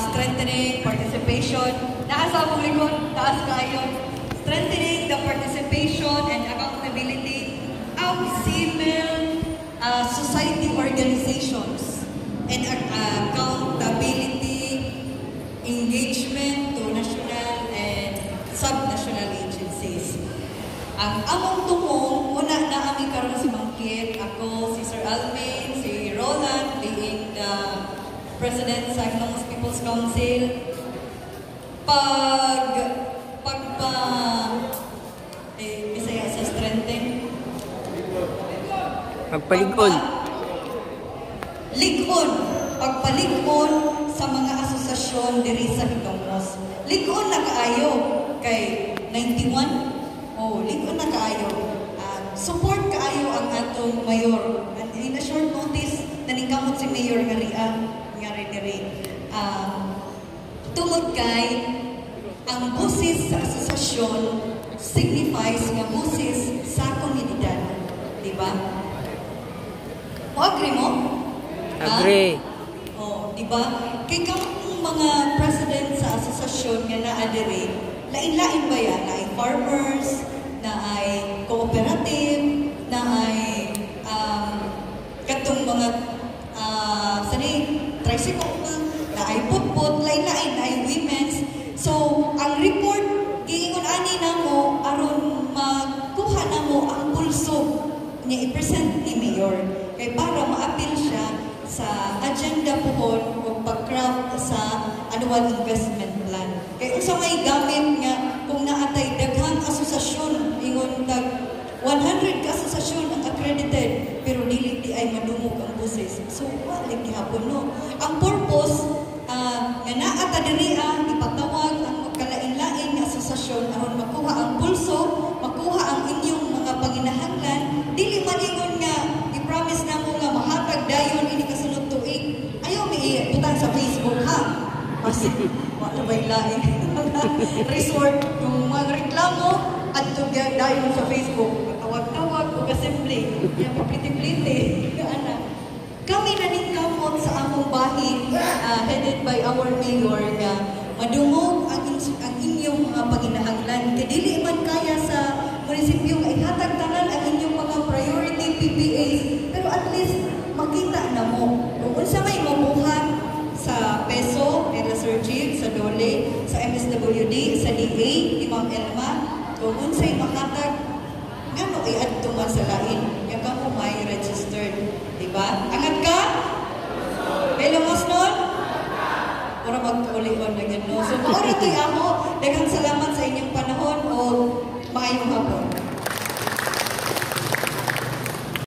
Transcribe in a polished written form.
strengthening participation. Naasa mong likod, taas kayo. Strengthening the participation and accountability of civil society organizations and accountability engagement to national and subnational agencies. Ang among tumong, una na kami karon si Mangkit, ako, si Sir Alvin, si Roland, being the President sa Ilocos People's Council, Bisaya sa strengthen. Pagpalig-on. Lig-on. Pagpalig-on sa mga asosasyon diri sa Ilocos. Lig-on na kaayo kay 91. Lig-on na kaayo. Support kaayo ang atong mayor. And in a short notice, naningkamot si Mayor nga rin. Tungod kay ang busis sa asosasyon signifies nga busis sa komunidad. Diba? Agree mo? Agree. Diba? Kay kamong mga president sa asosasyon nga naadiri, lain-lain ba yan? Na ay farmers, na ay cooperative, na ay katong mga tricycle, na ay putput, lain-lain, na ay women's. So, ang report, giingon ani na mo, aron magkuha na mo ang pulso niya i-present ni Mayor. Kaya para ma-appeal siya sa agenda pohon o pag-craft sa annual investment plan. Kaya kung sa may gamit nga, kung naatay daghang asosasyon, ingon tag 100 ka asosasyon ang accredited, pero dili di ay madumog ang buses. So, wala gihapon, no? Ang purpose, nga naata diri ipatawag ang magkalain-lain nga asosasyon aron makuha ang pulso, makuha ang inyong mga panginahanglan, dili man ingon nga i-promise na mo nga mahatag dayon ini kasunod tuig. Ayaw mi butang sa Facebook ha. Kasi wala bay lain. Resort yung mga reklamo at dayon sa Facebook. Tawag-tawag o kasimple. Yang pliti-pliti. Kami naningkamot sa among bahin headed by our mayor nga madungog ang inyong mga panginahanglan. Kadili man kaya sa munisipyo nga ihatag tanan ang inyong mga priority PPAs, pero at least makita na mo. Kung unsa may mabuhat sa PESO, nila Sir Jeep, sa DOLE, sa MSWD, sa DA, ni Ma'am Elma, kung unsay makatag, ano ay adtuman sa lain, yung ka mo may registered. Diba? Angat ka? Hello, Mosnon? Para magkauli-on na gano'n. So, maura to'y ako. Daghang salamat sa inyong panahon o maayong hapon.